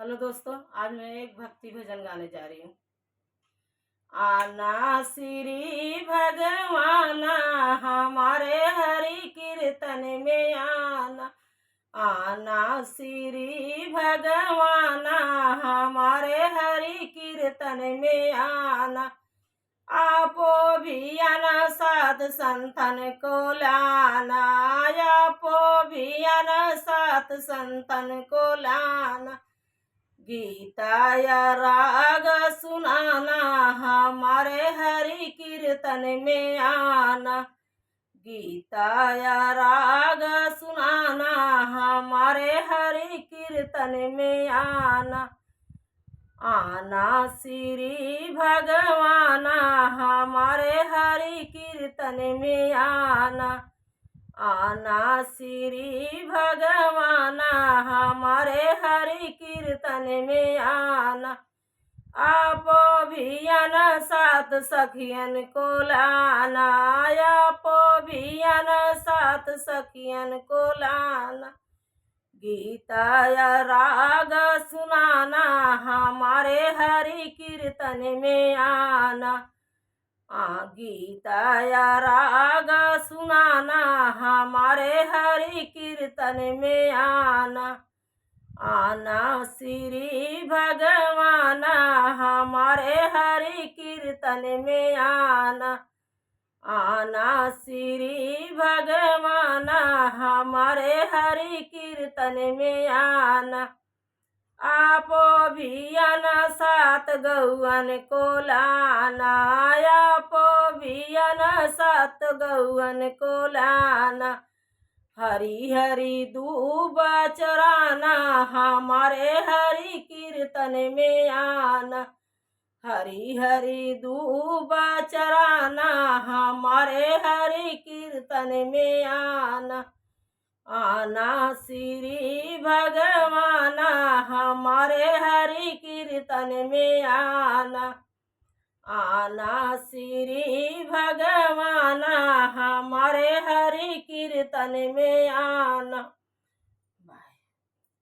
Hello दोस्तों, आज मैं एक भक्ति भजन गाने जा रही हूँ। आना श्री भगवाना हमारे हरि कीर्तन में आना। आना श्री भगवाना हमारे हरि कीर्तन में आना। आपो भी आना साध संतन को लाना। आपो भी आना साध संतन को लाना। गीता या राग सुनाना हमारे हरि कीर्तन में आना। गीता या राग सुनाना हमारे हरि कीर्तन में आना। आना श्री भगवाना हमारे हरि कीर्तन में आना। आना श्री भगवाना हमारे हरि कीर्तन में आना। आपो भी आना सात सखियन को लाना। आपो भी आना सात सखियन को लाना। गीता या राग सुनाना हमारे हरि कीर्तन में आना। गीता या राग सुनाना हमारे हरि कीर्तन में आना। आना श्री भगवाना हमारे हरि कीर्तन में आना। आना श्री भगवाना हमारे हरि कीर्तन में आना। आपो भी आना सात गौअन को लाना। आपो भी आना सात गौअन को लाना। हरि हरि दूब चराना हमारे हरि कीर्तन में आना। हरि हरि दूब चराना हमारे हरि कीर्तन में आना। आना श्री भगवाना हमारे हरि कीर्तन में आना। आना श्री भगवाना हमारे हरि कीर्तन में आना।